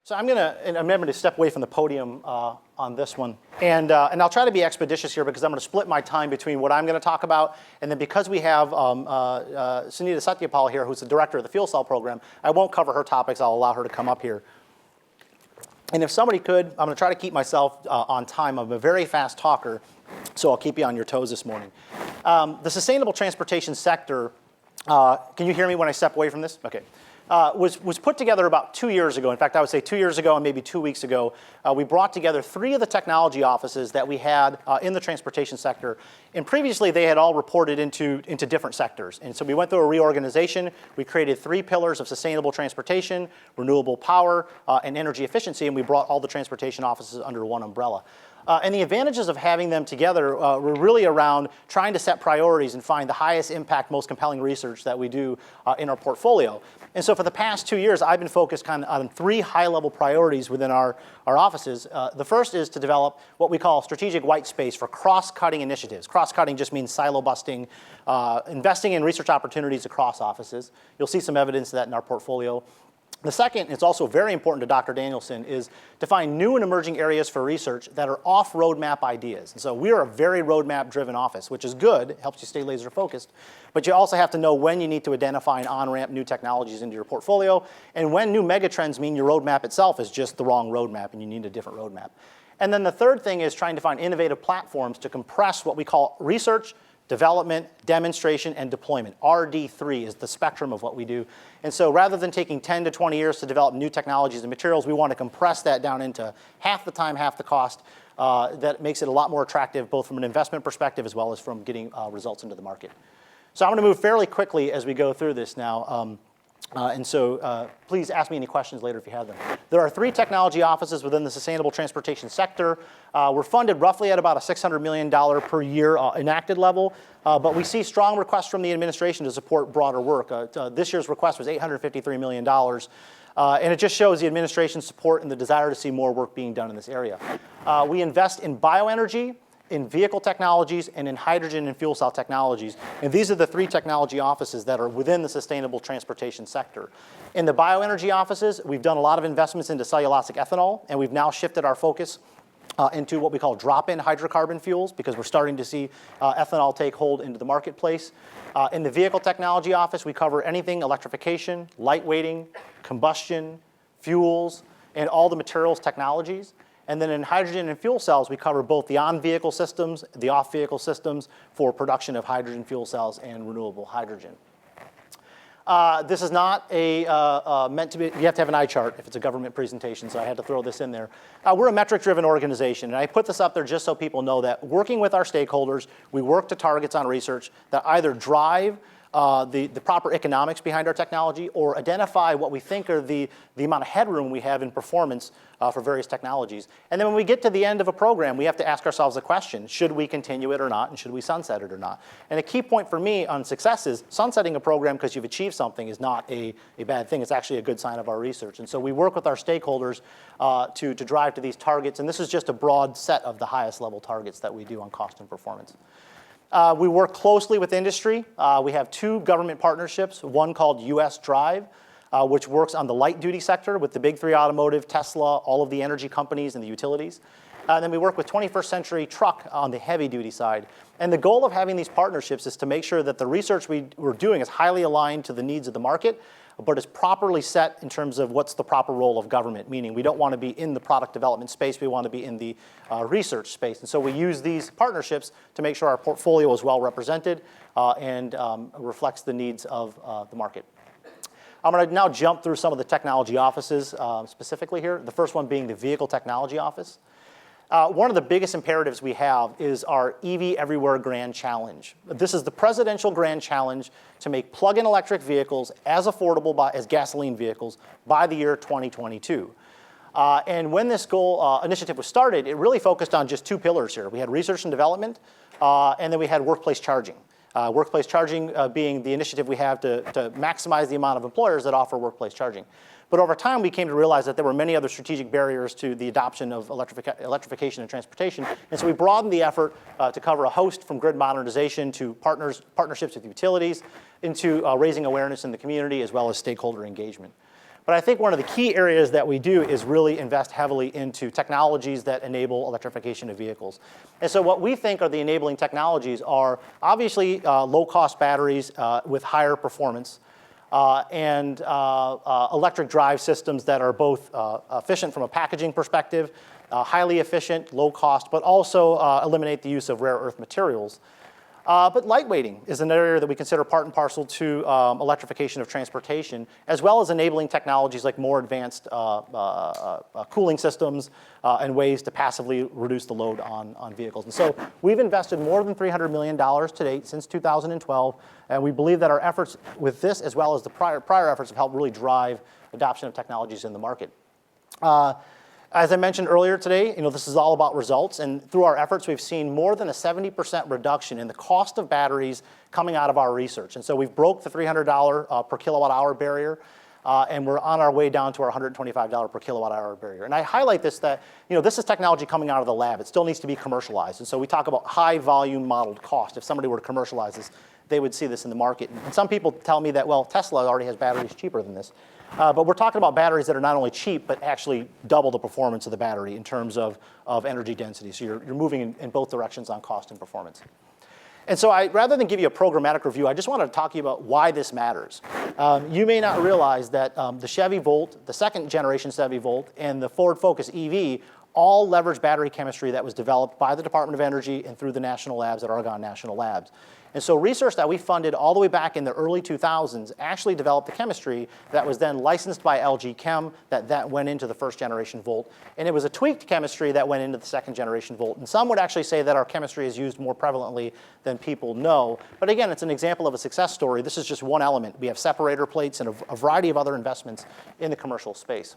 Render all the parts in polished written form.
So I'm going to step away from the podium on this one. And I'll try to be expeditious here because I'm going to split my time between what I'm going to talk about. And then because we have Sunita Satyapal here, who's the director of the fuel cell program, I won't cover her topics. I'll allow her to come up here. And if somebody could, I'm going to try to keep myself on time. I'm a very fast talker, so I'll keep you on your toes this morning. The sustainable transportation sector, can you hear me when I step away from this? Okay. Was put together about 2 years ago. In fact, I would say 2 years ago and maybe 2 weeks ago. We brought together 3 of the technology offices that we had in the transportation sector. And previously, they had all reported into different sectors. And so we went through a reorganization. We created 3 pillars of sustainable transportation, renewable power, and energy efficiency. And we brought all the transportation offices under one umbrella. And the advantages of having them together were really around trying to set priorities and find the highest impact, most compelling research that we do in our portfolio. And so for the past 2 years, I've been focused kind of on 3 high-level priorities within our offices. The first is to develop what we call strategic white space for cross-cutting initiatives. Cross-cutting just means silo busting, investing in research opportunities across offices. You'll see some evidence of that in our portfolio. The second, it's also very important to Dr. Danielson, is to find new and emerging areas for research that are off roadmap ideas. And so we are a very roadmap-driven office, which is good. It helps you stay laser focused. But you also have to know when you need to identify and on-ramp new technologies into your portfolio, and when new megatrends mean your roadmap itself is just the wrong roadmap and you need a different roadmap. And then the third thing is trying to find innovative platforms to compress what we call research, development, demonstration, and deployment. RD3 is the spectrum of what we do. And so rather than taking 10 to 20 years to develop new technologies and materials, we want to compress that down into half the time, half the cost. That makes it a lot more attractive, both from an investment perspective as well as from getting results into the market. So I'm going to move fairly quickly as we go through this now. Please ask me any questions later if you have them. There are 3 technology offices within the sustainable transportation sector. We're funded roughly at about a $600 million per year enacted level, but we see strong requests from the administration to support broader work. This year's request was $853 million, and it just shows the administration's support and the desire to see more work being done in this area. We invest in bioenergy, in vehicle technologies, and in hydrogen and fuel cell technologies. And these are the 3 technology offices that are within the sustainable transportation sector. In the bioenergy offices, we've done a lot of investments into cellulosic ethanol, and we've now shifted our focus into what we call drop-in hydrocarbon fuels because we're starting to see ethanol take hold into the marketplace. In the vehicle technology office, we cover anything electrification, lightweighting, combustion, fuels, and all the materials technologies. And then in hydrogen and fuel cells, we cover both the on-vehicle systems, the off-vehicle systems for production of hydrogen fuel cells and renewable hydrogen. This is not meant to be, you have to have an eye chart if it's a government presentation, so I had to throw this in there. We're a metric-driven organization, and I put this up there just so people know that working with our stakeholders, we work to targets on research that either drive the proper economics behind our technology or identify what we think are the amount of headroom we have in performance for various technologies. And then when we get to the end of a program, we have to ask ourselves the question, should we continue it or not, and should we sunset it or not? And a key point for me on success is sunsetting a program because you've achieved something is not a bad thing. It's actually a good sign of our research. And so we work with our stakeholders to drive to these targets. And this is just a broad set of the highest level targets that we do on cost and performance. We work closely with industry. We have 2 government partnerships, one called US Drive, which works on the light-duty sector with the big 3 automotive, Tesla, all of the energy companies and the utilities. And then we work with 21st Century Truck on the heavy-duty side. And the goal of having these partnerships is to make sure that the research we're doing is highly aligned to the needs of the market, but is properly set in terms of what's the proper role of government, meaning we don't want to be in the product development space, we want to be in the research space. And so we use these partnerships to make sure our portfolio is well represented and reflects the needs of the market. I'm going to now jump through some of the technology offices specifically here, the first one being the Vehicle Technology Office. One of the biggest imperatives we have is our EV Everywhere Grand Challenge. This is the presidential grand challenge to make plug-in electric vehicles as affordable as gasoline vehicles by the year 2022. And when this goal initiative was started, it really focused on just 2 pillars here. We had research and development, and then we had workplace charging. Workplace charging being the initiative we have to maximize the amount of employers that offer workplace charging. But over time, we came to realize that there were many other strategic barriers to the adoption of electrification and transportation. And so we broadened the effort to cover a host from grid modernization to partnerships with utilities into raising awareness in the community as well as stakeholder engagement. But I think one of the key areas that we do is really invest heavily into technologies that enable electrification of vehicles. And so what we think are the enabling technologies are obviously low-cost batteries with higher performance, and electric drive systems that are both efficient from a packaging perspective, highly efficient, low cost, but also eliminate the use of rare earth materials. But lightweighting is an area that we consider part and parcel to electrification of transportation, as well as enabling technologies like more advanced cooling systems and ways to passively reduce the load on vehicles. And so we've invested more than $300 million to date since 2012, and we believe that our efforts with this, as well as the prior efforts, have helped really drive adoption of technologies in the market. As I mentioned earlier today, this is all about results, and through our efforts, we've seen more than a 70% reduction in the cost of batteries coming out of our research. And so we've broke the $300 per kilowatt hour barrier, and we're on our way down to our $125 per kilowatt hour barrier. And I highlight this that, this is technology coming out of the lab. It still needs to be commercialized. And so we talk about high volume modeled cost. If somebody were to commercialize this, they would see this in the market. And some people tell me that, well, Tesla already has batteries cheaper than this. But we're talking about batteries that are not only cheap, but actually double the performance of the battery in terms of energy density. So you're moving in both directions on cost and performance. And so rather than give you a programmatic review, I just wanted to talk to you about why this matters. You may not realize that the Chevy Volt, the second generation Chevy Volt, and the Ford Focus EV all leverage battery chemistry that was developed by the Department of Energy and through the national labs at Argonne National Labs. And so research that we funded all the way back in the early 2000s actually developed the chemistry that was then licensed by LG Chem that went into the first generation Volt. And it was a tweaked chemistry that went into the second generation Volt. And some would actually say that our chemistry is used more prevalently than people know. But again, it's an example of a success story. This is just one element. We have separator plates and a variety of other investments in the commercial space.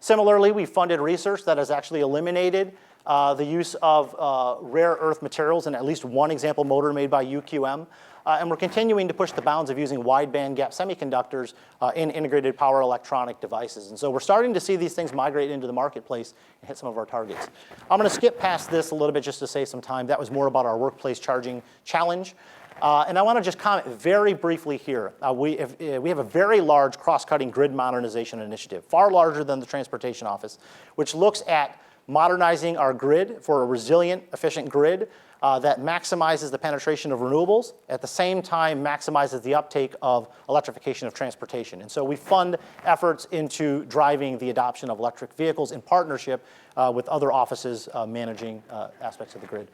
Similarly, we funded research that has actually eliminated the use of rare earth materials in at least one example motor made by UQM. And we're continuing to push the bounds of using wide bandgap semiconductors in integrated power electronic devices. And so we're starting to see these things migrate into the marketplace and hit some of our targets. I'm going to skip past this a little bit just to save some time. That was more about our workplace charging challenge. And I want to just comment very briefly here. We have a very large cross-cutting grid modernization initiative, far larger than the Transportation Office, which looks at modernizing our grid for a resilient, efficient grid that maximizes the penetration of renewables, at the same time maximizes the uptake of electrification of transportation. And so we fund efforts into driving the adoption of electric vehicles in partnership with other offices managing aspects of the grid.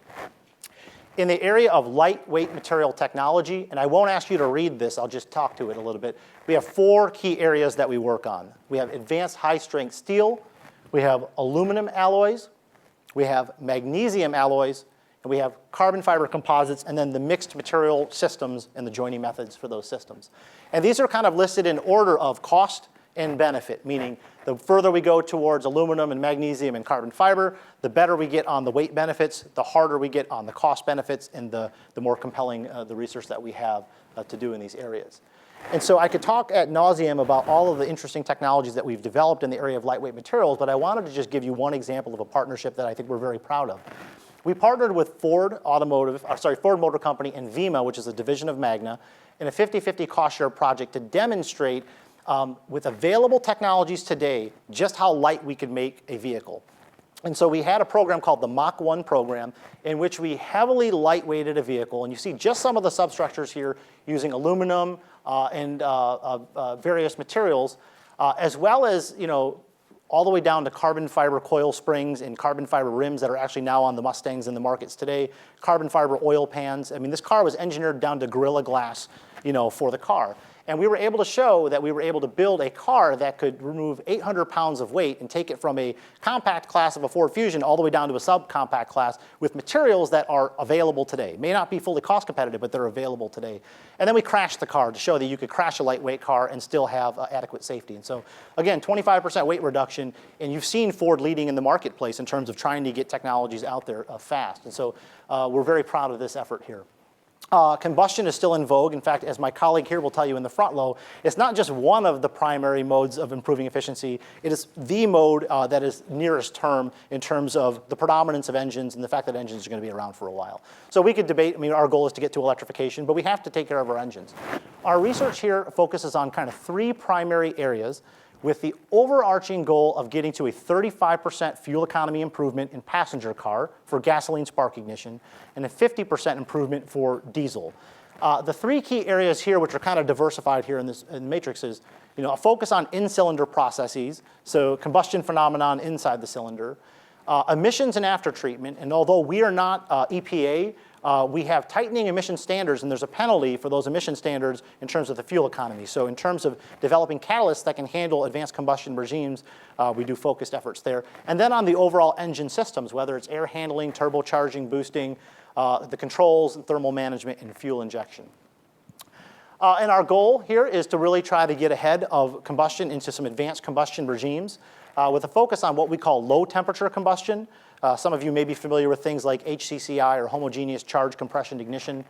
In the area of lightweight material technology, and I won't ask you to read this, I'll just talk to it a little bit. We have 4 key areas that we work on. We have advanced high-strength steel, we have aluminum alloys, we have magnesium alloys, and we have carbon fiber composites, and then the mixed material systems and the joining methods for those systems. And these are kind of listed in order of cost and benefit, meaning the further we go towards aluminum and magnesium and carbon fiber, the better we get on the weight benefits, the harder we get on the cost benefits, and the more compelling the research that we have to do in these areas. And so I could talk ad nauseum about all of the interesting technologies that we've developed in the area of lightweight materials, but I wanted to just give you one example of a partnership that I think we're very proud of. We partnered with Ford Motor Company and VEMA, which is a division of Magna, in a 50-50 cost share project to demonstrate with available technologies today just how light we could make a vehicle. And so we had a program called the Mach 1 program in which we heavily lightweighted a vehicle. And you see just some of the substructures here using aluminum and various materials, as well as all the way down to carbon fiber coil springs and carbon fiber rims that are actually now on the Mustangs in the markets today, carbon fiber oil pans. I mean, this car was engineered down to Gorilla Glass, for the car. And we were able to show that we were able to build a car that could remove 800 pounds of weight and take it from a compact class of a Ford Fusion all the way down to a subcompact class with materials that are available today. May not be fully cost competitive, but they're available today. And then we crashed the car to show that you could crash a lightweight car and still have adequate safety. And so, again, 25% weight reduction, and you've seen Ford leading in the marketplace in terms of trying to get technologies out there fast. And so we're very proud of this effort here. Combustion is still in vogue. In fact, as my colleague here will tell you in the front row, it's not just one of the primary modes of improving efficiency. It is the mode that is nearest term in terms of the predominance of engines and the fact that engines are going to be around for a while. So we could debate, I mean, our goal is to get to electrification, but we have to take care of our engines. Our research here focuses on kind of three primary areas with the overarching goal of getting to a 35% fuel economy improvement in passenger car for gasoline spark ignition and a 50% improvement for diesel. The three key areas here, which are kind of diversified here in the matrix, is a focus on in-cylinder processes, so combustion phenomenon inside the cylinder, emissions and aftertreatment, and although we are not EPA, we have tightening emission standards, and there's a penalty for those emission standards in terms of the fuel economy. So in terms of developing catalysts that can handle advanced combustion regimes, we do focused efforts there. And then on the overall engine systems, whether it's air handling, turbocharging, boosting, the controls, thermal management, and fuel injection. And our goal here is to really try to get ahead of combustion into some advanced combustion regimes with a focus on what we call low temperature combustion. Some of you may be familiar with things like HCCI or homogeneous charge compression ignition,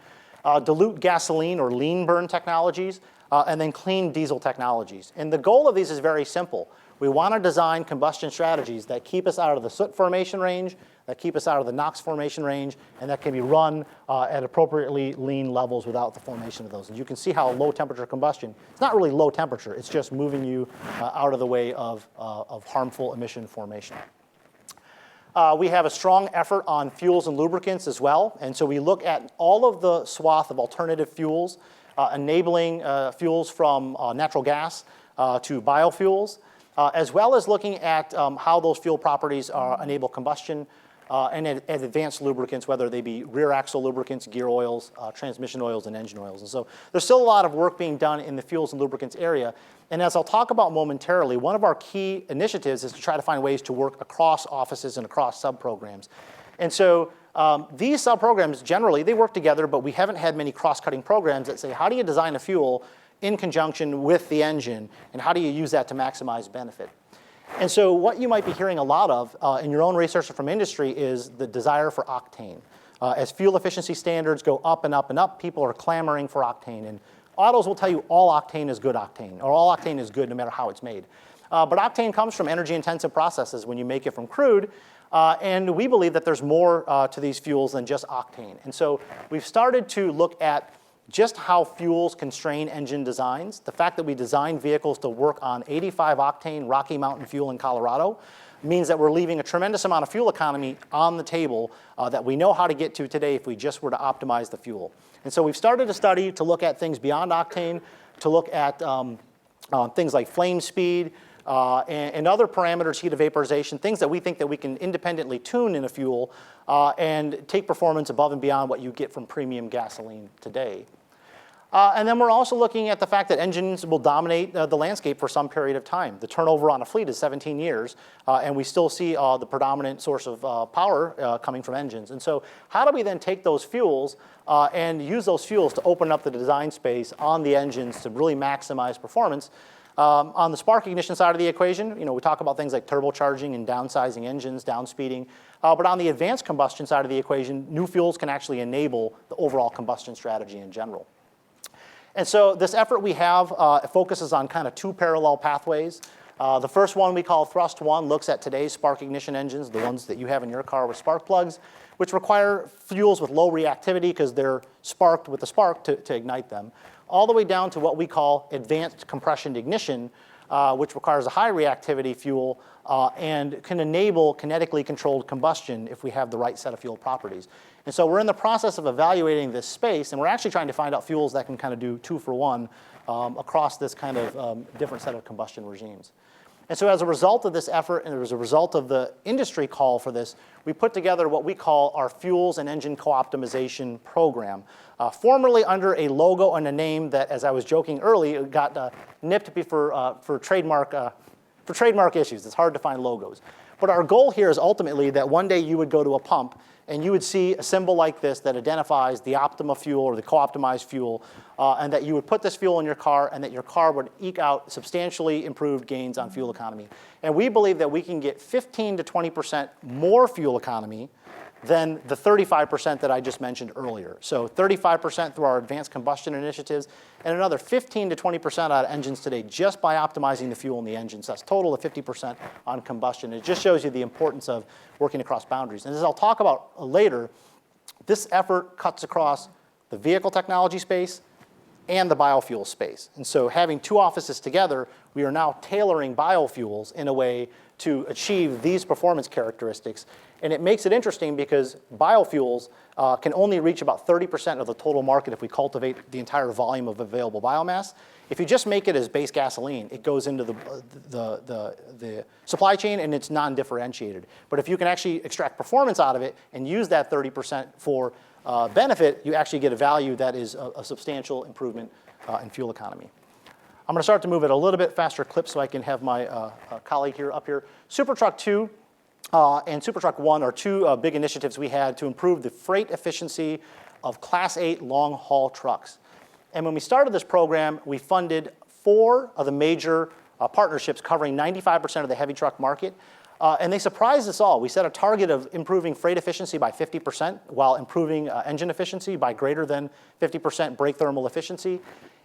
dilute gasoline or lean burn technologies, and then clean diesel technologies. And the goal of these is very simple. We want to design combustion strategies that keep us out of the soot formation range, that keep us out of the NOx formation range, and that can be run at appropriately lean levels without the formation of those. And you can see how low temperature combustion, it's not really low temperature, it's just moving you out of the way of harmful emission formation. We have a strong effort on fuels and lubricants as well. And so we look at all of the swath of alternative fuels, enabling fuels from natural gas to biofuels, as well as looking at how those fuel properties enable combustion and advanced lubricants, whether they be rear axle lubricants, gear oils, transmission oils, and engine oils. And so there's still a lot of work being done in the fuels and lubricants area. And as I'll talk about momentarily, one of our key initiatives is to try to find ways to work across offices and across sub-programs. And so these sub-programs, generally, they work together, but we haven't had many cross-cutting programs that say, how do you design a fuel in conjunction with the engine, and how do you use that to maximize benefit? And so what you might be hearing a lot of in your own research from industry is the desire for octane. As fuel efficiency standards go up and up and up, people are clamoring for octane. And autos will tell you all octane is good octane, or all octane is good no matter how it's made. But octane comes from energy-intensive processes when you make it from crude. And we believe that there's more to these fuels than just octane. And so we've started to look at just how fuels constrain engine designs. The fact that we design vehicles to work on 85 octane Rocky Mountain fuel in Colorado means that we're leaving a tremendous amount of fuel economy on the table that we know how to get to today if we just were to optimize the fuel. And so we've started a study to look at things beyond octane, to look at things like flame speed and other parameters, heat of vaporization, things that we think that we can independently tune in a fuel and take performance above and beyond what you get from premium gasoline today. And then we're also looking at the fact that engines will dominate the landscape for some period of time. The turnover on a fleet is 17 years, and we still see the predominant source of power coming from engines. And so how do we then take those fuels and use those fuels to open up the design space on the engines to really maximize performance? On the spark ignition side of the equation, we talk about things like turbocharging and downsizing engines, downspeeding. But on the advanced combustion side of the equation, new fuels can actually enable the overall combustion strategy in general. And so this effort we have focuses on kind of two parallel pathways. The first one we call Thrust 1 looks at today's spark ignition engines, the ones that you have in your car with spark plugs, which require fuels with low reactivity because they're sparked with the spark to ignite them, all the way down to what we call advanced compression ignition, which requires a high reactivity fuel and can enable kinetically controlled combustion if we have the right set of fuel properties. And so we're in the process of evaluating this space, and we're actually trying to find out fuels that can kind of do 2 for 1 across this kind of different set of combustion regimes. And so as a result of this effort, and as a result of the industry call for this, we put together what we call our Fuels and Engine Co-optimization Program, formerly under a logo and a name that, as I was joking earlier, got nipped for trademark issues. It's hard to find logos. But our goal here is ultimately that one day you would go to a pump and you would see a symbol like this that identifies the Optima fuel or the co-optimized fuel, and that you would put this fuel in your car and that your car would eke out substantially improved gains on fuel economy. And we believe that we can get 15 to 20% more fuel economy than the 35% that I just mentioned earlier. So 35% through our advanced combustion initiatives, and another 15 to 20% out of engines today just by optimizing the fuel in the engines. That's total of 50% on combustion. It just shows you the importance of working across boundaries. And as I'll talk about later, this effort cuts across the vehicle technology space and the biofuel space. And so having two offices together, we are now tailoring biofuels in a way to achieve these performance characteristics. And it makes it interesting because biofuels can only reach about 30% of the total market if we cultivate the entire volume of available biomass. If you just make it as base gasoline, it goes into the supply chain and it's non-differentiated. But if you can actually extract performance out of it and use that 30% for benefit, you actually get a value that is a substantial improvement in fuel economy. I'm going to start to move at a little bit faster clip so I can have my colleague here up here. Supertruck 2 and Supertruck 1 are two big initiatives we had to improve the freight efficiency of Class 8 long-haul trucks. And when we started this program, we funded 4 of the major partnerships covering 95% of the heavy truck market. And they surprised us all. We set a target of improving freight efficiency by 50% while improving engine efficiency by greater than 50% brake thermal efficiency.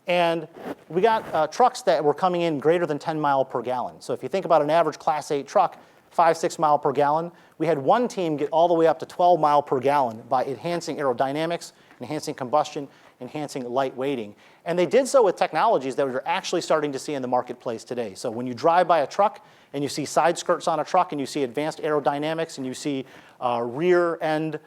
And we got trucks that were coming in greater than 10 miles per gallon. So if you think about an average Class 8 truck, 5-6 miles per gallon, we had one team get all the way up to 12 miles per gallon by enhancing aerodynamics, enhancing combustion, enhancing light weighting. And they did so with technologies that we're actually starting to see in the marketplace today. So when you drive by a truck and you see side skirts on a truck and you see advanced aerodynamics and you see rear end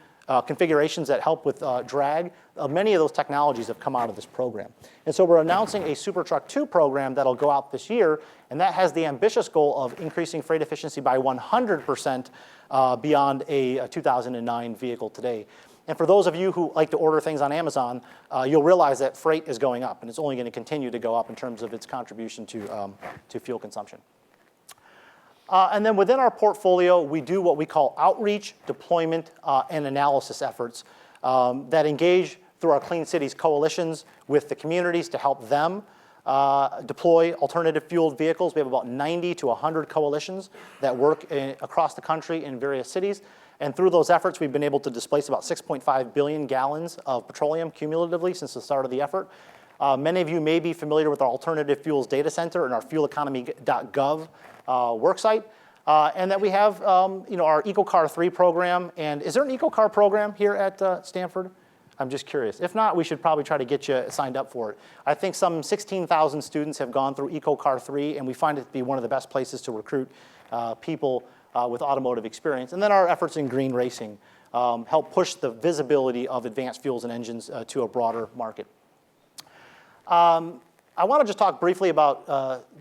configurations that help with drag, many of those technologies have come out of this program. And so we're announcing a Supertruck 2 program that'll go out this year, and that has the ambitious goal of increasing freight efficiency by 100% beyond a 2009 vehicle today. And for those of you who like to order things on Amazon, you'll realize that freight is going up, and it's only going to continue to go up in terms of its contribution to fuel consumption. And then within our portfolio, we do what we call outreach, deployment, and analysis efforts that engage through our Clean Cities coalitions with the communities to help them deploy alternative fueled vehicles. We have about 90 to 100 coalitions that work across the country in various cities. And through those efforts, we've been able to displace about 6.5 billion gallons of petroleum cumulatively since the start of the effort. Many of you may be familiar with our Alternative Fuels Data Center and our fueleconomy.gov worksite. And that we have our EcoCar 3 program. And is there an EcoCar program here at Stanford? I'm just curious. If not, we should probably try to get you signed up for it. I think some 16,000 students have gone through EcoCar 3, and we find it to be one of the best places to recruit people with automotive experience. And then our efforts in green racing help push the visibility of advanced fuels and engines to a broader market. I want to just talk briefly about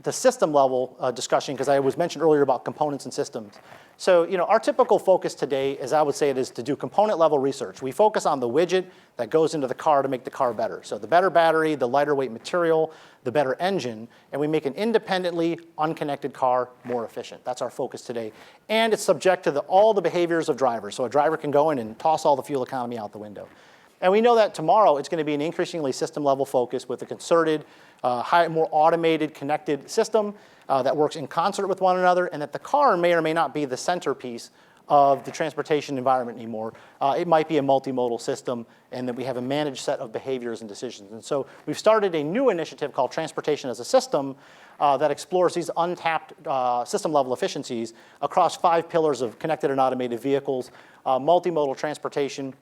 the system level discussion because I was mentioned earlier about components and systems. So our typical focus today, as I would say it, is to do component level research. We focus on the widget that goes into the car to make the car better. So the better battery, the lighter weight material, the better engine, and we make an independently unconnected car more efficient. That's our focus today. And it's subject to all the behaviors of drivers. So a driver can go in and toss all the fuel economy out the window. And we know that tomorrow it's going to be an increasingly system-level focus with a concerted, more automated, connected system that works in concert with one another, and that the car may or may not be the centerpiece of the transportation environment anymore. It might be a multimodal system, and that we have a managed set of behaviors and decisions. And so we've started a new initiative called Transportation as a System that explores these untapped system-level efficiencies across 5 pillars of connected and automated vehicles, multimodal transportation,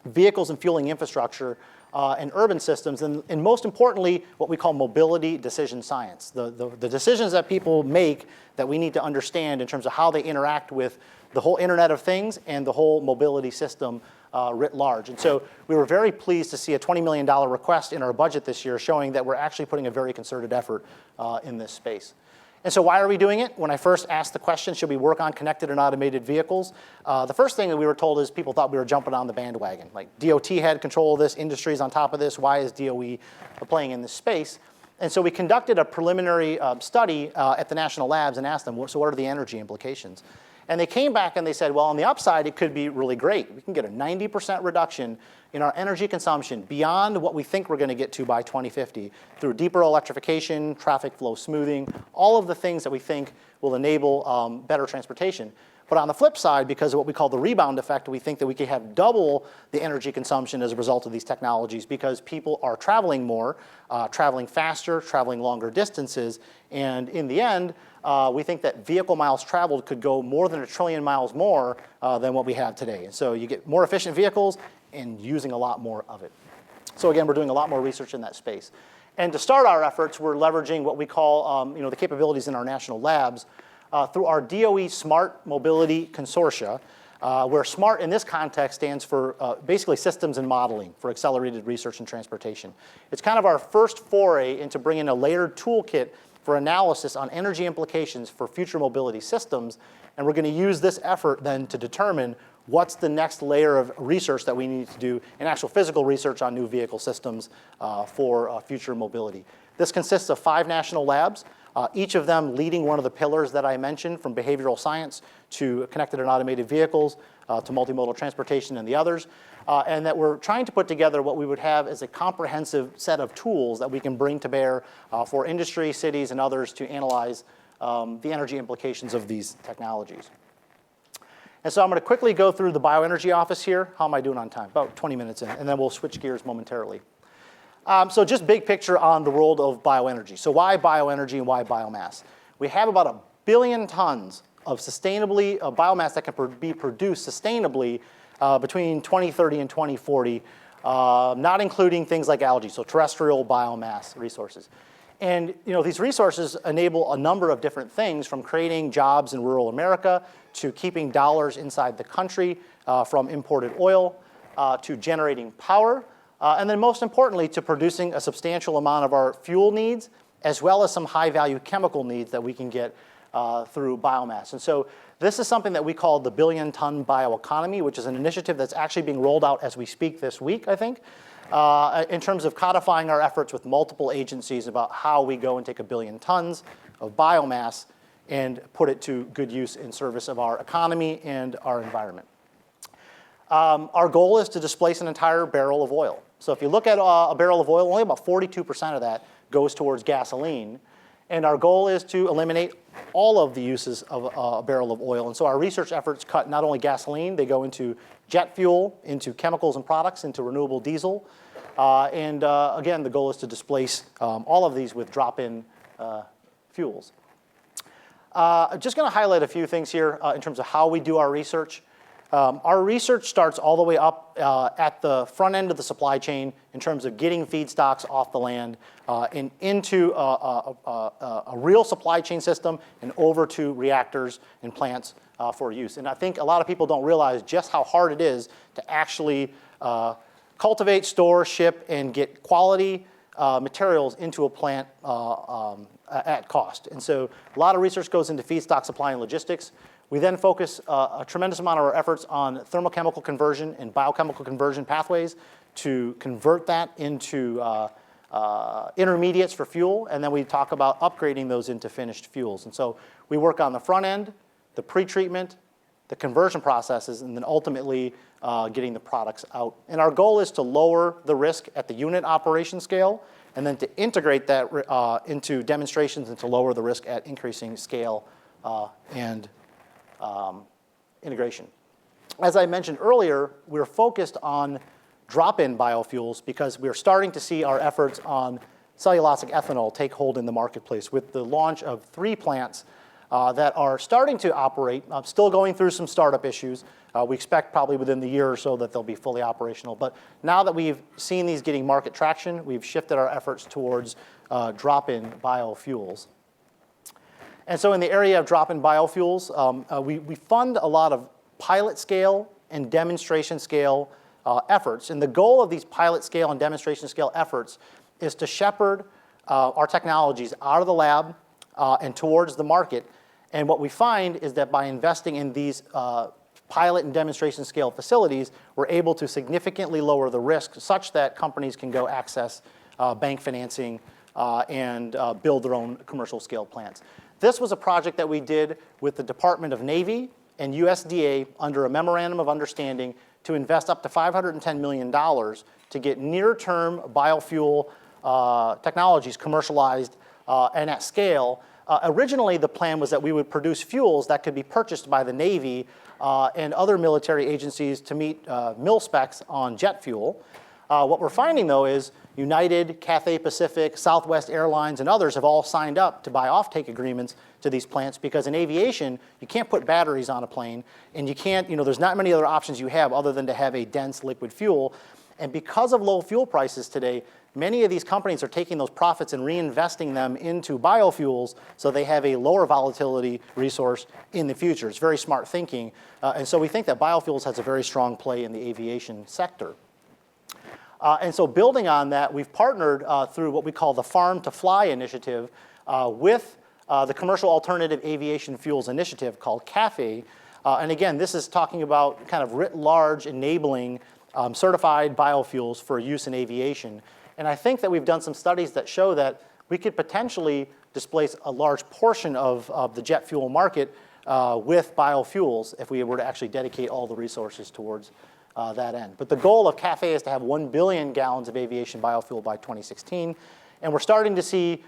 vehicles and fueling infrastructure, and urban systems, and most importantly, what we call mobility decision science. The decisions that people make that we need to understand in terms of how they interact with the whole Internet of Things and the whole mobility system writ large. And so we were very pleased to see a $20 million request in our budget this year showing that we're actually putting a very concerted effort in this space. And so why are we doing it? When I first asked the question, should we work on connected and automated vehicles? The first thing that we were told is people thought we were jumping on the bandwagon. Like DOT had control of this, industry's on top of this, why is DOE playing in this space? And so we conducted a preliminary study at the national labs and asked them, so what are the energy implications? And they came back and they said, well, on the upside, it could be really great. We can get a 90% reduction in our energy consumption beyond what we think we're going to get to by 2050 through deeper electrification, traffic flow smoothing, all of the things that we think will enable better transportation. But on the flip side, because of what we call the rebound effect, we think that we could have double the energy consumption as a result of these technologies because people are traveling more, traveling faster, traveling longer distances, and in the end, we think that vehicle miles traveled could go more than 1 trillion miles more than what we have today. And so you get more efficient vehicles and using a lot more of it. So again, we're doing a lot more research in that space. And to start our efforts, we're leveraging what we call the capabilities in our national labs through our DOE Smart Mobility Consortia, where SMART in this context stands for basically systems and modeling for accelerated research and transportation. It's kind of our first foray into bringing a layered toolkit for analysis on energy implications for future mobility systems. And we're going to use this effort then to determine what's the next layer of research that we need to do in actual physical research on new vehicle systems for future mobility. This consists of 5 national labs, each of them leading one of the pillars that I mentioned, from behavioral science to connected and automated vehicles to multimodal transportation and the others, and that we're trying to put together what we would have as a comprehensive set of tools that we can bring to bear for industry, cities, and others to analyze the energy implications of these technologies. And so I'm going to quickly go through the bioenergy office here. How am I doing on time? About 20 minutes in, and then we'll switch gears momentarily. So just big picture on the world of bioenergy. So why bioenergy and why biomass? We have about 1 billion tons of biomass that can be produced sustainably between 2030 and 2040, not including things like algae, so terrestrial biomass resources. And these resources enable a number of different things, from creating jobs in rural America to keeping dollars inside the country from imported oil to generating power, and then most importantly to producing a substantial amount of our fuel needs, as well as some high-value chemical needs that we can get through biomass. And so this is something that we call the billion-ton bioeconomy, which is an initiative that's actually being rolled out as we speak this week, I think, in terms of codifying our efforts with multiple agencies about how we go and take 1 billion tons of biomass and put it to good use in service of our economy and our environment. Our goal is to displace an entire barrel of oil. So if you look at a barrel of oil, only about 42% of that goes towards gasoline. And our goal is to eliminate all of the uses of a barrel of oil. And so our research efforts cut not only gasoline, they go into jet fuel, into chemicals and products, into renewable diesel. Again, the goal is to displace all of these with drop-in fuels. Just going to highlight a few things here in terms of how we do our research. Our research starts all the way up at the front end of the supply chain in terms of getting feedstocks off the land and into a real supply chain system and over to reactors and plants for use. And I think a lot of people don't realize just how hard it is to actually cultivate, store, ship, and get quality materials into a plant at cost. And so a lot of research goes into feedstock supply and logistics. We then focus a tremendous amount of our efforts on thermochemical conversion and biochemical conversion pathways to convert that into intermediates for fuel, and then we talk about upgrading those into finished fuels. And so we work on the front end, the pretreatment, the conversion processes, and then ultimately getting the products out. And our goal is to lower the risk at the unit operation scale, and then to integrate that into demonstrations and to lower the risk at increasing scale and integration. As I mentioned earlier, we're focused on drop-in biofuels because we're starting to see our efforts on cellulosic ethanol take hold in the marketplace with the launch of 3 plants that are starting to operate, still going through some startup issues. We expect probably within the year or so that they'll be fully operational. But now that we've seen these getting market traction, we've shifted our efforts towards drop-in biofuels. And so in the area of drop-in biofuels, we fund a lot of pilot scale and demonstration scale efforts. And the goal of these pilot scale and demonstration scale efforts is to shepherd our technologies out of the lab and towards the market. And what we find is that by investing in these pilot and demonstration scale facilities, we're able to significantly lower the risk such that companies can go access bank financing and build their own commercial scale plants. This was a project that we did with the Department of Navy and USDA under a memorandum of understanding to invest up to $510 million to get near-term biofuel technologies commercialized and at scale Originally, the plan was that we would produce fuels that could be purchased by the Navy and other military agencies to meet mil specs on jet fuel. What we're finding, though, is United, Cathay Pacific, Southwest Airlines, and others have all signed up to buy offtake agreements to these plants because in aviation, you can't put batteries on a plane, and you can't, there's not many other options you have other than to have a dense liquid fuel. And because of low fuel prices today, many of these companies are taking those profits and reinvesting them into biofuels so they have a lower volatility resource in the future. It's very smart thinking. And so we think that biofuels has a very strong play in the aviation sector. And so building on that, we've partnered through what we call the Farm to Fly initiative with the Commercial Alternative Aviation Fuels Initiative called CAFE. And again, this is talking about kind of writ large enabling certified biofuels for use in aviation. And I think that we've done some studies that show that we could potentially displace a large portion of the jet fuel market with biofuels if we were to actually dedicate all the resources towards that end. But the goal of CAFE is to have 1 billion gallons of aviation biofuel by 2016. And we're starting to see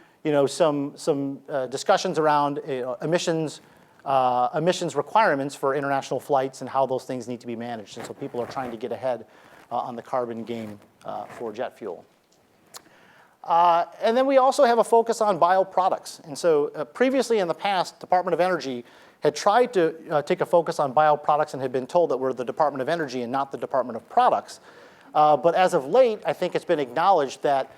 some discussions around emissions requirements for international flights and how those things need to be managed. And so people are trying to get ahead on the carbon game for jet fuel. And then we also have a focus on bioproducts. And so previously in the past, Department of Energy had tried to take a focus on bioproducts and had been told that we're the Department of Energy and not the Department of Products. But as of late, I think it's been acknowledged that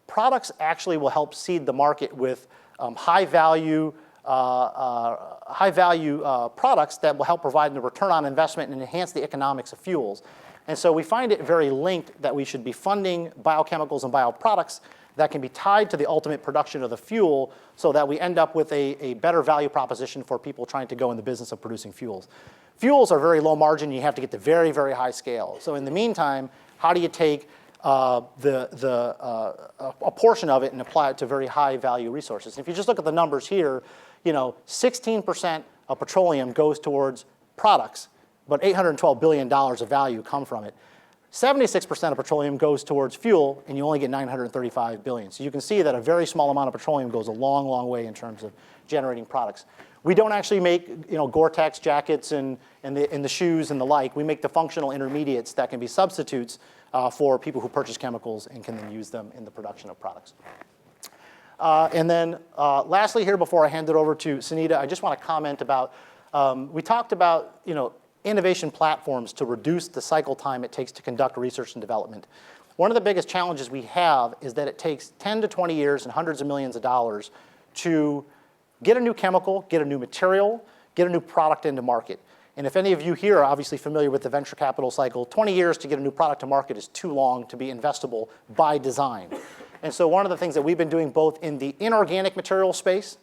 products actually will help seed the market with high-value products that will help provide a return on investment and enhance the economics of fuels. And so we find it very linked that we should be funding biochemicals and bioproducts that can be tied to the ultimate production of the fuel so that we end up with a better value proposition for people trying to go in the business of producing fuels. Fuels are very low margin. You have to get to very, very high scale. So in the meantime, how do you take a portion of it and apply it to very high value resources? And if you just look at the numbers here, 16% of petroleum goes towards products, but $812 billion of value come from it. 76% of petroleum goes towards fuel, and you only get $935 billion. So you can see that a very small amount of petroleum goes a long, long way in terms of generating products. We don't actually make Gore-Tex jackets and the shoes and the like. We make the functional intermediates that can be substitutes for people who purchase chemicals and can then use them in the production of products. And then lastly here, before I hand it over to Sunita, I just want to comment about, we talked about innovation platforms to reduce the cycle time it takes to conduct research and development. One of the biggest challenges we have is that it takes 10 to 20 years and hundreds of millions of dollars to get a new chemical, get a new material, get a new product into market. And if any of you here are obviously familiar with the venture capital cycle, 20 years to get a new product to market is too long to be investable by design. And so one of the things that we've been doing both in the inorganic material space,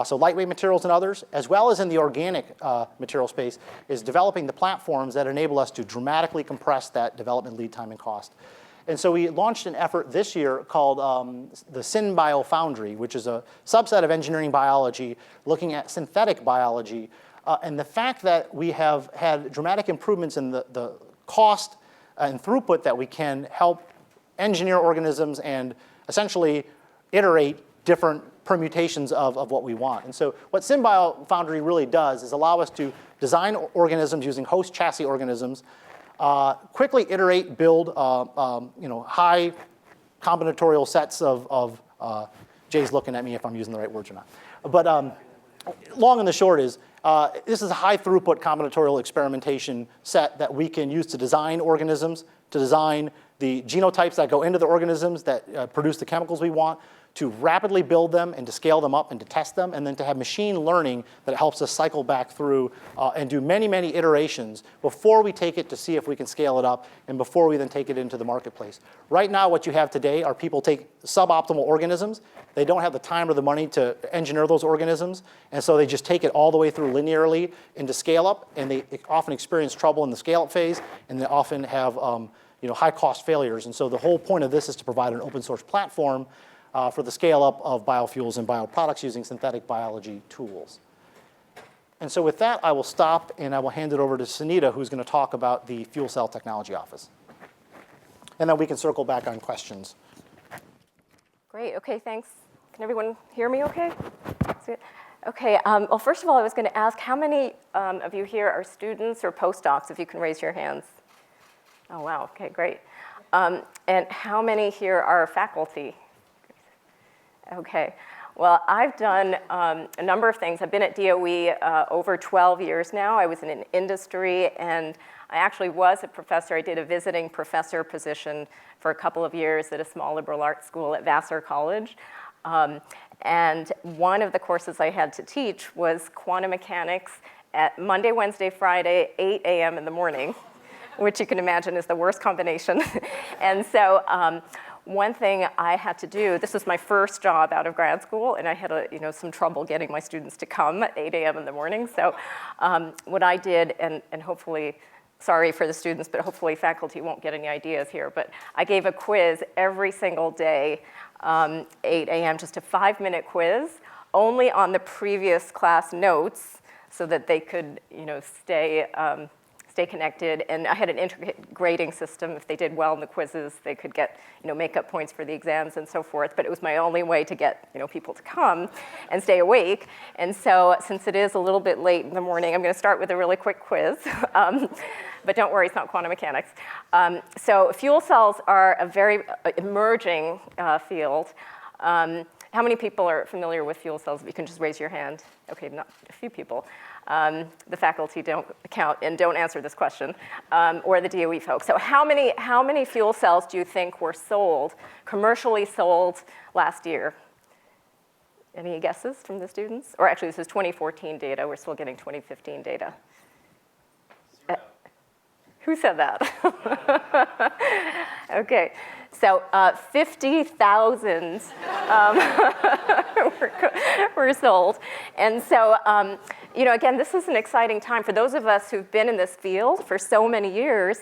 so lightweight materials and others, as well as in the organic material space, is developing the platforms that enable us to dramatically compress that development lead time and cost. And so we launched an effort this year called the SynBio Foundry, which is a subset of engineering biology looking at synthetic biology. And the fact that we have had dramatic improvements in the cost and throughput that we can help engineer organisms and essentially iterate different permutations of what we want. And so what SynBio Foundry really does is allow us to design organisms using host chassis organisms, quickly iterate, build high combinatorial sets of Jay's looking at me if I'm using the right words or not. But long and the short is, this is a high throughput combinatorial experimentation set that we can use to design organisms, to design the genotypes that go into the organisms that produce the chemicals we want, to rapidly build them and to scale them up and to test them, and then to have machine learning that helps us cycle back through and do many, many iterations before we take it to see if we can scale it up and before we then take it into the marketplace. Right now, what you have today are people take suboptimal organisms. They don't have the time or the money to engineer those organisms, and so they just take it all the way through linearly into scale up, and they often experience trouble in the scale up phase, and they often have high cost failures. And so the whole point of this is to provide an open source platform for the scale-up of biofuels and bioproducts using synthetic biology tools. And so with that, I will stop, and I will hand it over to Sunita, who's going to talk about the Fuel Cell Technology Office. And then we can circle back on questions. Great. OK, thanks. Can everyone hear me OK? it? Okay, well, first of all, I was going to ask how many of you here are students or postdocs, if you can raise your hands. Oh, wow, okay, great. And how many here are faculty? Okay, well, I've done a number of things. I've been at DOE over 12 years now. I was in an industry, and I actually was a professor. I did a visiting professor position for a couple of years at a small liberal arts school at Vassar College. And one of the courses I had to teach was quantum mechanics at Monday, Wednesday, Friday, 8 a.m. in the morning, which you can imagine is the worst combination. And so one thing I had to do, this was my first job out of grad school, and I had some trouble getting my students to come at 8 a.m. in the morning. So what I did, and hopefully, sorry for the students, but hopefully faculty won't get any ideas here, but I gave a quiz every single day, 8 a.m., just a 5-minute quiz, only on the previous class notes so that they could stay connected. And I had an integrated grading system. If they did well in the quizzes, they could get make-up points for the exams and so forth. But it was my only way to get people to come and stay awake. And so since it is a little bit late in the morning, I'm going to start with a really quick quiz. But don't worry, it's not quantum mechanics. So fuel cells are a very emerging field. How many people are familiar with fuel cells? If you can just raise your hand. Okay, not a few people. The faculty don't count and don't answer this question, or the DOE folks. So how many fuel cells do you think were sold, commercially sold last year? Any guesses from the students? Or actually, this is 2014 data. We're still getting 2015 data. Who said that? Okay, so 50,000 were sold. And so, again, this is an exciting time. For those of us who've been in this field for so many years,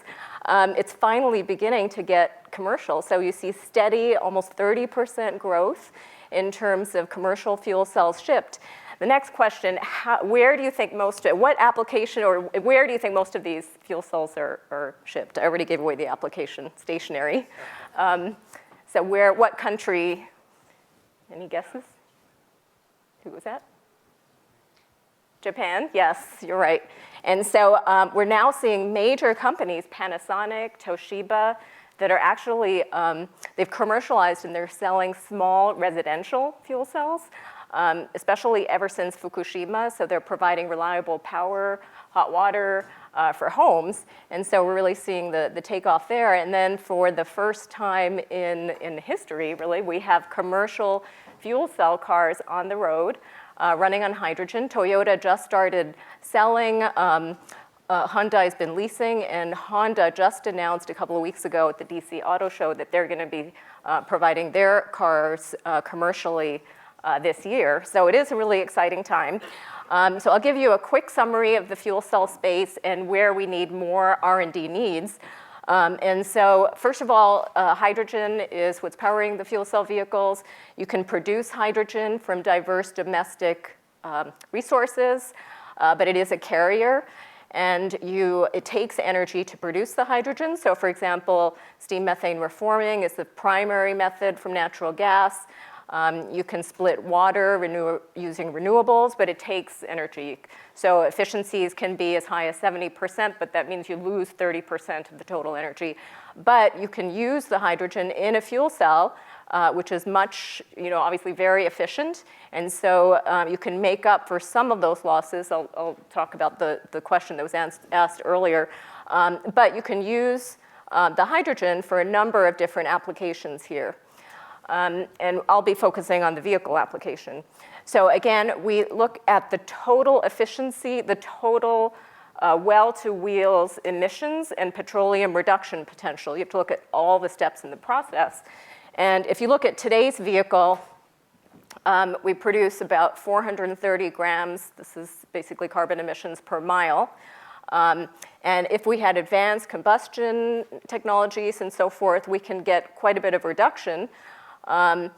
it's finally beginning to get commercial. So you see steady, almost 30% growth in terms of commercial fuel cells shipped. The next question, where do you think what application, or where do you think most of these fuel cells are shipped? I already gave away the application, stationary. So what country, any guesses? Who was that? Japan, yes, you're right. And so we're now seeing major companies, Panasonic, Toshiba, that are actually, they've commercialized and they're selling small residential fuel cells. Especially ever since Fukushima, so they're providing reliable power, hot water for homes, and so we're really seeing the takeoff there. And then for the first time in history, really, we have commercial fuel cell cars on the road running on hydrogen. Toyota just started selling. Hyundai's been leasing, and Honda just announced a couple of weeks ago at the DC Auto Show that they're going to be providing their cars commercially this year. So it is a really exciting time. So I'll give you a quick summary of the fuel cell space and where we need more R&D needs. And so first of all, hydrogen is what's powering the fuel cell vehicles. You can produce hydrogen from diverse domestic resources, but it is a carrier. And it takes energy to produce the hydrogen. So for example, steam methane reforming is the primary method from natural gas. You can split water using renewables, but it takes energy. So efficiencies can be as high as 70%, but that means you lose 30% of the total energy. But you can use the hydrogen in a fuel cell, which is much, obviously very efficient. And so you can make up for some of those losses. I'll talk about the question that was asked earlier. But you can use the hydrogen for a number of different applications here. And I'll be focusing on the vehicle application. So again, we look at the total efficiency, the total well-to-wheels emissions and petroleum reduction potential. You have to look at all the steps in the process. And if you look at today's vehicle, we produce about 430 grams. This is basically carbon emissions per mile. And if we had advanced combustion technologies and so forth, we can get quite a bit of reduction. And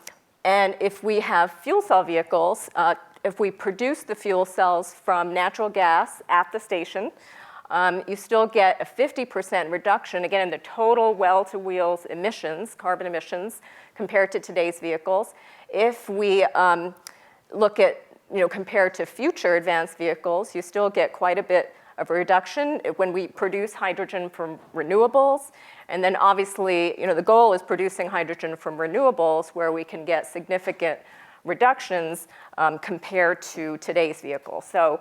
if we have fuel cell vehicles, if we produce the fuel cells from natural gas at the station, you still get a 50% reduction, again, in the total well-to-wheels emissions, carbon emissions, compared to today's vehicles. If we look at compared to future advanced vehicles, you still get quite a bit of a reduction when we produce hydrogen from renewables. And then obviously, the goal is producing hydrogen from renewables where we can get significant reductions compared to today's vehicles. So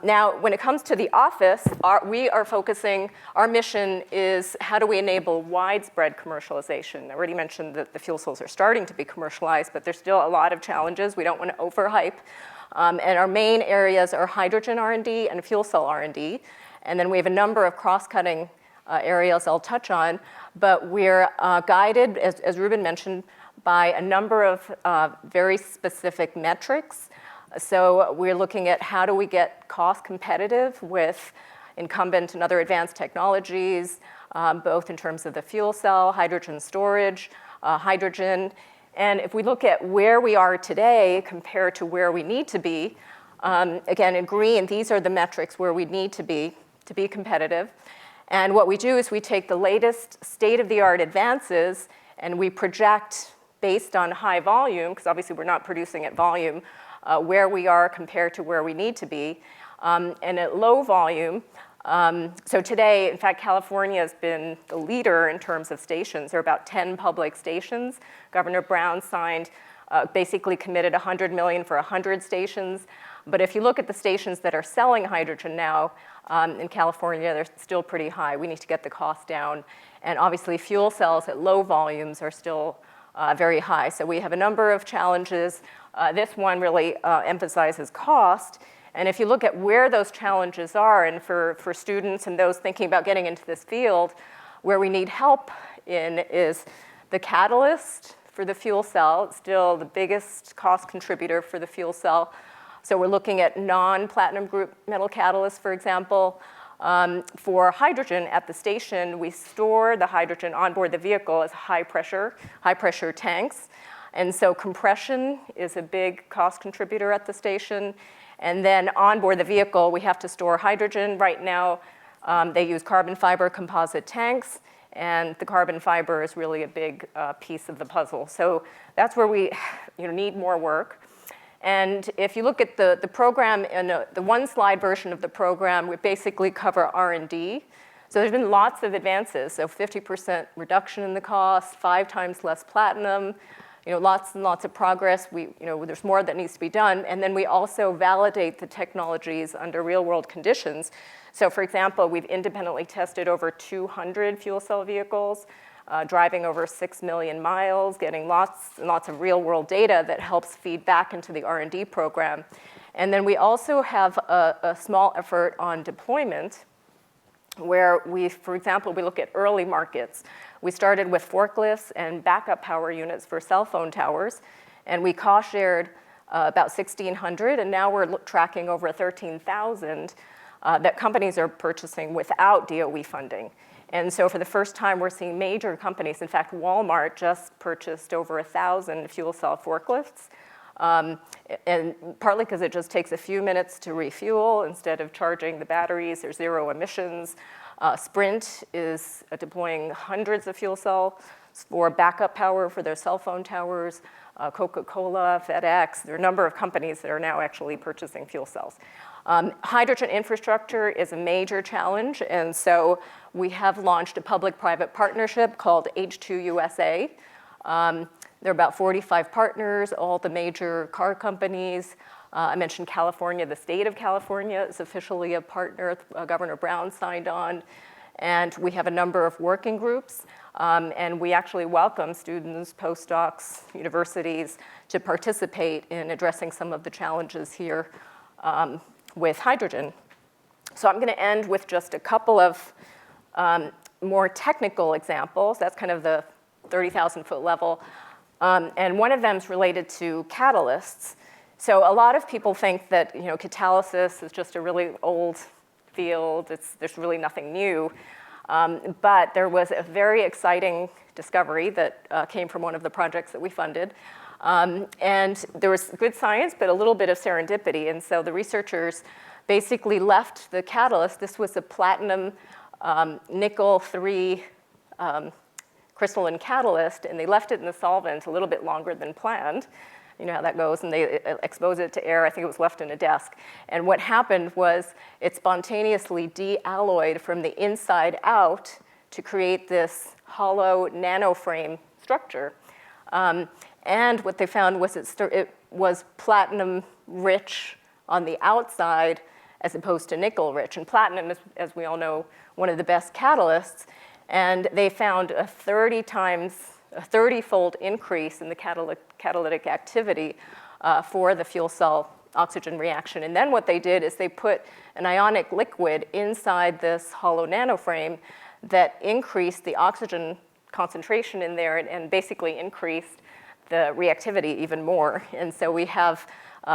now, when it comes to the office, we are focusing, our mission is how do we enable widespread commercialization? I already mentioned that the fuel cells are starting to be commercialized, but there's still a lot of challenges. We don't want to overhype. And our main areas are hydrogen R&D and fuel cell R&D. And then we have a number of cross-cutting areas I'll touch on. But we're guided, as Reuben mentioned, by a number of very specific metrics. So we're looking at how do we get cost competitive with incumbent and other advanced technologies, both in terms of the fuel cell, hydrogen storage, hydrogen. And if we look at where we are today compared to where we need to be, again, in green, these are the metrics where we need to be competitive. And what we do is we take the latest state-of-the-art advances and we project based on high volume, because obviously we're not producing at volume, where we are compared to where we need to be. And at low volume, so today, in fact, California has been the leader in terms of stations. There are about 10 public stations. Governor Brown signed, basically committed $100 million for 100 stations. But if you look at the stations that are selling hydrogen now in California, they're still pretty high. We need to get the cost down. And obviously, fuel cells at low volumes are still very high. So we have a number of challenges. This one really emphasizes cost. And if you look at where those challenges are, and for students and those thinking about getting into this field, where we need help in is the catalyst for the fuel cell. It's still the biggest cost contributor for the fuel cell. So we're looking at non-platinum group metal catalysts, for example. For hydrogen at the station, we store the hydrogen on board the vehicle as high pressure tanks. And so compression is a big cost contributor at the station. And then on board the vehicle, we have to store hydrogen. Right now, they use carbon fiber composite tanks, and the carbon fiber is really a big piece of the puzzle. So that's where we need more work. And if you look at the program, in the one-slide version of the program, we basically cover R&D. So there's been lots of advances. So 50% reduction in the cost, 5 times less platinum, lots and lots of progress. There's more that needs to be done. And then we also validate the technologies under real-world conditions. So for example, we've independently tested over 200 fuel cell vehicles, driving over 6 million miles, getting lots and lots of real-world data that helps feed back into the R&D program. And then we also have a small effort on deployment, where for example, we look at early markets. We started with forklifts and backup power units for cell phone towers, and we cost-shared about 1,600, and now we're tracking over 13,000 that companies are purchasing without DOE funding. And so for the first time, we're seeing major companies. In fact, Walmart just purchased over 1,000 fuel cell forklifts, and partly because it just takes a few minutes to refuel instead of charging the batteries. There's zero emissions. Sprint is deploying hundreds of fuel cells for backup power for their cell phone towers. Coca-Cola, FedEx, there are a number of companies that are now actually purchasing fuel cells. Hydrogen infrastructure is a major challenge, and so we have launched a public-private partnership called H2USA. There are about 45 partners, all the major car companies. I mentioned California. The state of California is officially a partner. Governor Brown signed on. And we have a number of working groups. And we actually welcome students, postdocs, universities to participate in addressing some of the challenges here with hydrogen. So I'm going to end with just a couple of more technical examples. That's kind of the 30,000-foot level. And one of them is related to catalysts. So a lot of people think that catalysis is just a really old field. There's really nothing new. But there was a very exciting discovery that came from one of the projects that we funded. And there was good science, but a little bit of serendipity. And so the researchers basically left the catalyst. This was a platinum nickel-3 crystalline catalyst, and they left it in the solvent a little bit longer than planned. You know how that goes, and they expose it to air. I think it was left in a desk. And what happened was it spontaneously de-alloyed from the inside out to create this hollow nanoframe structure. And what they found was it was platinum rich on the outside as opposed to nickel rich. And platinum is, as we all know, one of the best catalysts. And they found a 30-fold increase in the catalytic activity for the fuel cell oxygen reaction. And then what they did is they put an ionic liquid inside this hollow nanoframe that increased the oxygen concentration in there and basically increased the reactivity even more. And so we have,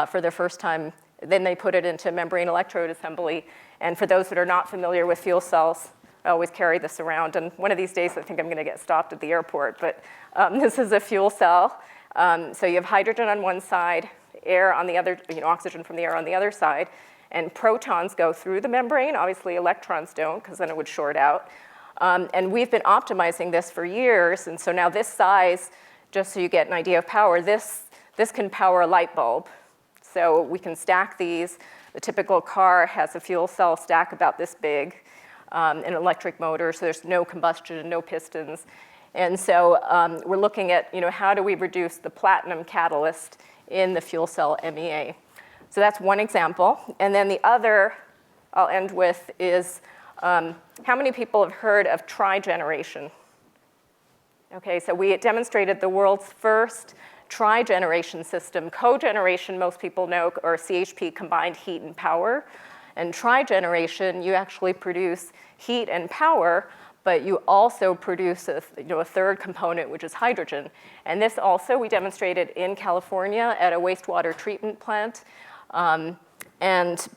for the first time, then they put it into membrane electrode assembly. And for those that are not familiar with fuel cells, I always carry this around. And one of these days, I think I'm going to get stopped at the airport. But this is a fuel cell. So you have hydrogen on one side, air on the other, oxygen from the air on the other side. And protons go through the membrane. Obviously, electrons don't, because then it would short out. And we've been optimizing this for years. And so now this size, just so you get an idea of power, this can power a light bulb. So we can stack these. The typical car has a fuel cell stack about this big, an electric motor, so there's no combustion, no pistons. And so we're looking at, how do we reduce the platinum catalyst in the fuel cell MEA? So that's one example. And then the other I'll end with is, how many people have heard of trigeneration? Okay, so we demonstrated the world's first trigeneration system. Cogeneration, most people know, or CHP, combined heat and power. And trigeneration, you actually produce heat and power, but you also produce a third component, which is hydrogen. And this also we demonstrated in California at a wastewater treatment plant. And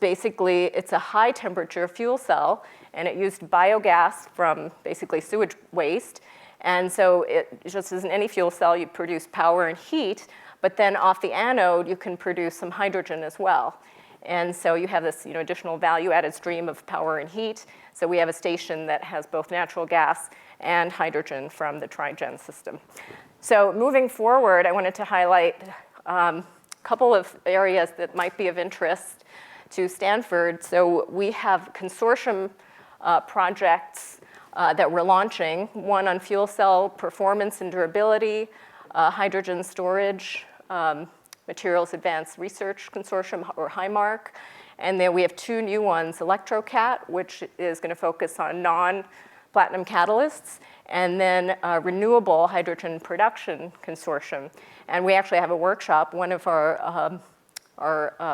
basically, it's a high temperature fuel cell, and it used biogas from basically sewage waste. And so it just as in any fuel cell, you produce power and heat, but then off the anode, you can produce some hydrogen as well. And so you have this additional value-added stream of power and heat. So we have a station that has both natural gas and hydrogen from the Trigen system. So moving forward, I wanted to highlight a couple of areas that might be of interest to Stanford. So we have consortium projects that we're launching, one on fuel cell performance and durability, hydrogen storage, Materials Advanced Research Consortium, or HIMARC. And then we have two new ones, ElectroCat, which is going to focus on non-platinum catalysts, and then Renewable Hydrogen Production Consortium. And we actually have a workshop. One of our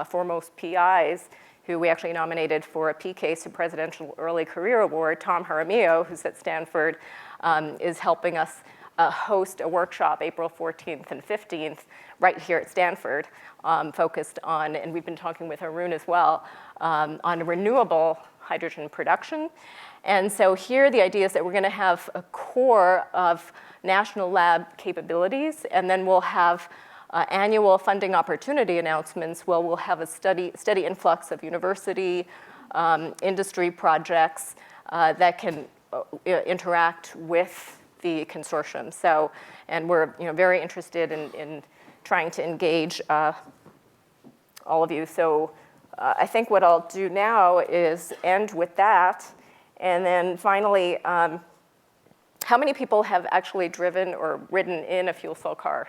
foremost PIs, who we actually nominated for a PCASE, a Presidential Early Career Award, Tom Jaramillo, who's at Stanford, is helping us host a workshop April 14th and 15th right here at Stanford, focused on, and we've been talking with Arun as well, on renewable hydrogen production. And so here the idea is that we're going to have a core of national lab capabilities, and then we'll have annual funding opportunity announcements where we'll have a steady influx of university, industry projects that can interact with the consortium. So, and we're very interested in trying to engage all of you. So I think what I'll do now is end with that. And then finally, how many people have actually driven or ridden in a fuel cell car?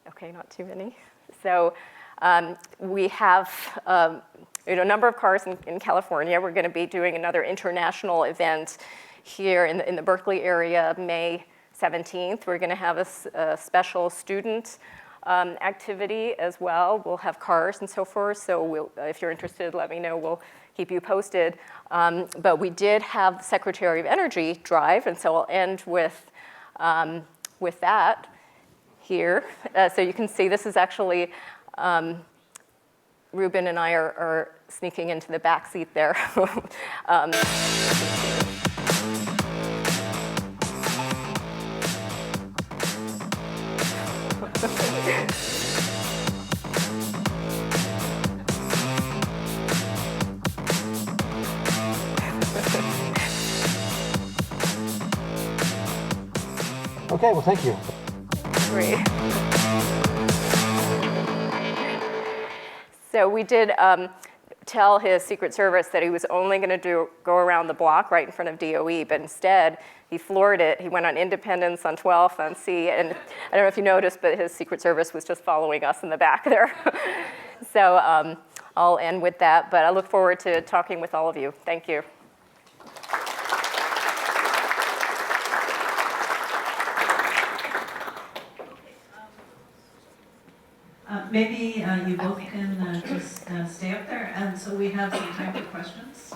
Okay, not too many. So we have a number of cars in California. We're going to be doing another international event here in the Berkeley area, May 17th. We're going to have a special student activity as well. We'll have cars and so forth. So if you're interested, let me know. We'll keep you posted. But we did have the Secretary of Energy drive, and so I'll end with that here. So you can see this is actually, Reuben and I are sneaking into the back seat there. Okay, well, thank you. Great. So we did tell his Secret Service that he was only going to go around the block right in front of DOE, but instead he floored it. He went on Independence, on 12th, on C, and I don't know if you noticed, but his Secret Service was just following us in the back there. So I'll end with that, but I look forward to talking with all of you. Thank you. Maybe you both can just stay up there, and so we have some time for questions.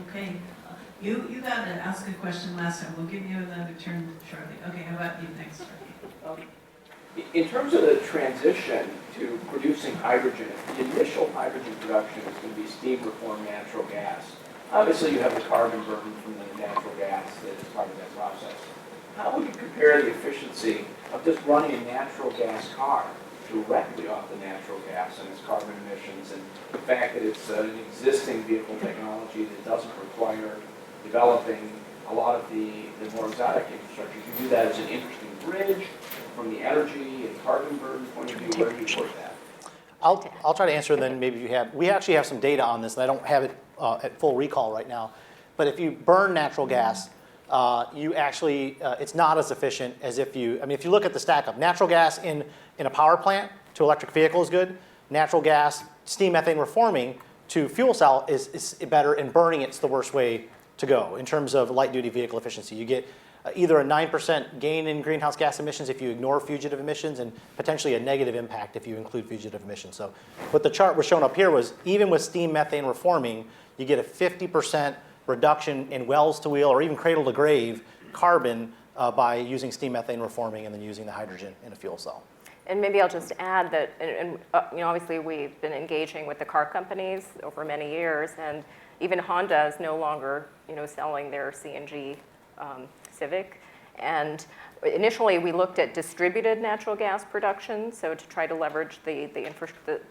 Okay, you got to ask a question last time. We'll give you another turn shortly. Okay, how about you next? In terms of the transition to producing hydrogen, the initial hydrogen production is going to be steam reformed natural gas. Obviously, you have the carbon burden from the natural gas that is part of that process. How would you compare the efficiency of just running a natural gas car directly off the natural gas and its carbon emissions, and the fact that it's an existing vehicle technology that doesn't require developing a lot of the more exotic infrastructure? You do that as an interesting bridge from the energy and carbon burden point of view. Where do you put that? I'll try to answer, and then maybe we actually have some data on this, and I don't have it at full recall right now. But if you burn natural gas, you actually, it's not as efficient as if you look at the stack up. Natural gas in a power plant to electric vehicle is good. Natural gas, steam methane reforming to fuel cell is better, and burning it's the worst way to go in terms of light duty vehicle efficiency. You get either a 9% gain in greenhouse gas emissions if you ignore fugitive emissions, and potentially a negative impact if you include fugitive emissions. So what the chart was shown up here was, even with steam methane reforming, you get a 50% reduction in wells to wheel or even cradle to grave carbon by using steam methane reforming and then using the hydrogen in a fuel cell. And maybe I'll just add that, obviously we've been engaging with the car companies over many years, and even Honda is no longer, selling their CNG Civic. And initially we looked at distributed natural gas production, so to try to leverage the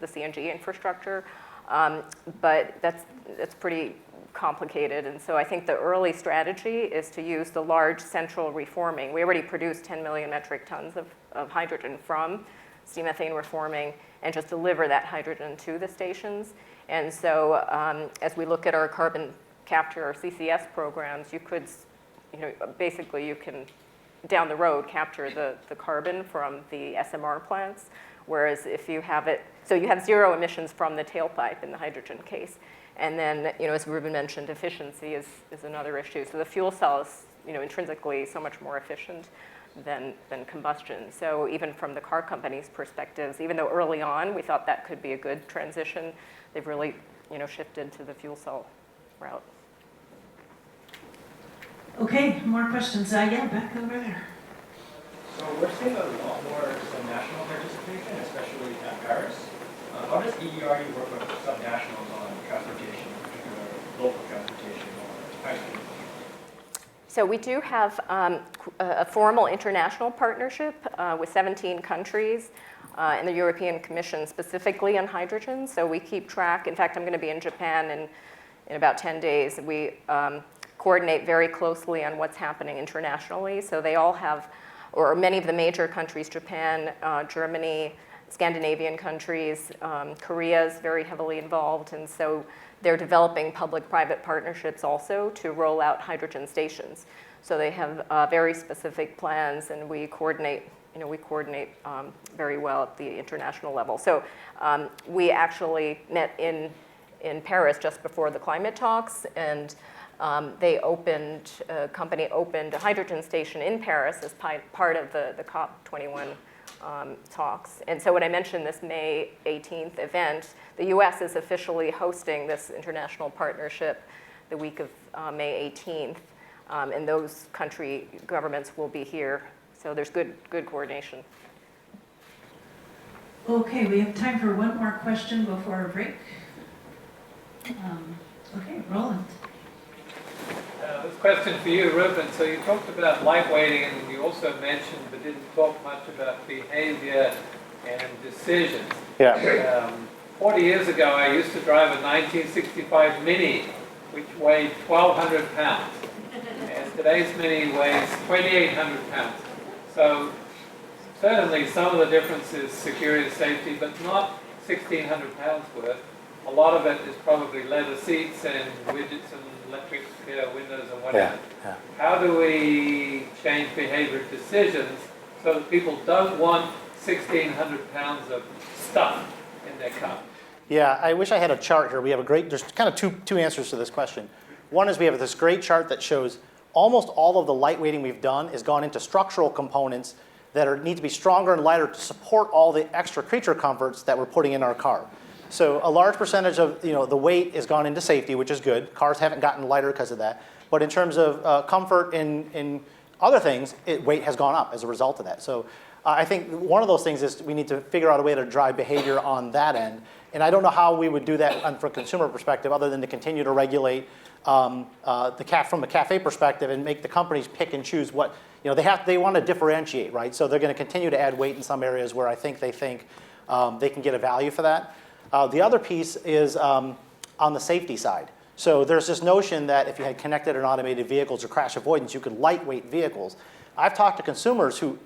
CNG infrastructure, but that's pretty complicated. And so I think the early strategy is to use the large central reforming. We already produce 10 million metric tons of hydrogen from steam methane reforming, and just deliver that hydrogen to the stations. And so as we look at our carbon capture or CCS programs, you could, basically you can, down the road, capture the carbon from the SMR plants. Whereas if you have it, so you have zero emissions from the tailpipe in the hydrogen case. And then, as Reuben mentioned, efficiency is another issue. So the fuel cell is, intrinsically so much more efficient than combustion. So even from the car companies' perspectives, even though early on we thought that could be a good transition, they've really, shifted to the fuel cell route. Okay, more questions. Yeah, back over there. So we're seeing a lot more subnational participation, especially at Paris. How does EERE work with subnationals on transportation, in particular local transportation or hydrogen? So we do have a formal international partnership with 17 countries and the European Commission specifically on hydrogen. So we keep track. In fact, I'm going to be in Japan in about 10 days. We coordinate very closely on what's happening internationally. So they all have, or many of the major countries, Japan, Germany, Scandinavian countries, Korea is very heavily involved, and so they're developing public-private partnerships also to roll out hydrogen stations. So they have very specific plans, and we coordinate. Very well at the international level. So we actually met in Paris just before the climate talks, and a company opened a hydrogen station in Paris as part of the COP21 talks. And so when I mentioned this May 18th event, the US is officially hosting this international partnership the week of May 18th, and those country governments will be here. So there's good coordination. Okay, we have time for one more question before our break. Okay, Roland. This question for you, Reuben. So you talked about lightweighting, and you also mentioned, but didn't talk much about behavior and decisions. Yeah. 40 years ago, I used to drive a 1965 Mini, which weighed 1,200 pounds. And today's Mini weighs 2,800 pounds. So certainly some of the difference is security and safety, but not 1,600 pounds worth. A lot of it is probably leather seats and widgets and electric windows and whatever. Yeah. How do we change behavior decisions so that people don't want 1,600 pounds of stuff in their car? Yeah, I wish I had a chart here. We have a great, there's kind of two answers to this question. One is we have this great chart that shows almost all of the lightweighting we've done has gone into structural components that need to be stronger and lighter to support all the extra creature comforts that we're putting in our car. So a large percentage of the weight has gone into safety, which is good. Cars haven't gotten lighter because of that. But in terms of comfort in other things, weight has gone up as a result of that. So I think one of those things is we need to figure out a way to drive behavior on that end. And I don't know how we would do that from a consumer perspective other than to continue to regulate from a cafe perspective and make the companies pick and choose what, they want to differentiate, right? So they're going to continue to add weight in some areas where they think they can get a value for that. The other piece is on the safety side. So there's this notion that if you had connected and automated vehicles or crash avoidance, you could lightweight vehicles. I've talked to consumers who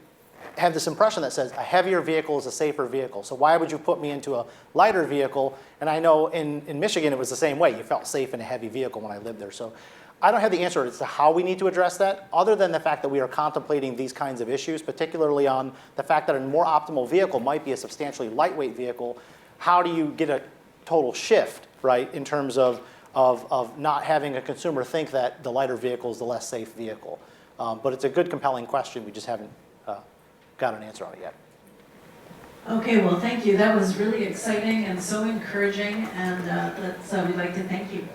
have this impression that says a heavier vehicle is a safer vehicle. So why would you put me into a lighter vehicle? And I know in Michigan it was the same way. You felt safe in a heavy vehicle when I lived there. So I don't have the answer as to how we need to address that, other than the fact that we are contemplating these kinds of issues, particularly on the fact that a more optimal vehicle might be a substantially lightweight vehicle. How do you get a total shift, right, in terms of not having a consumer think that the lighter vehicle is the less safe vehicle? But it's a good, compelling question. We just haven't got an answer on it yet. Okay, well, thank you. That was really exciting and so encouraging, and we'd like to thank you.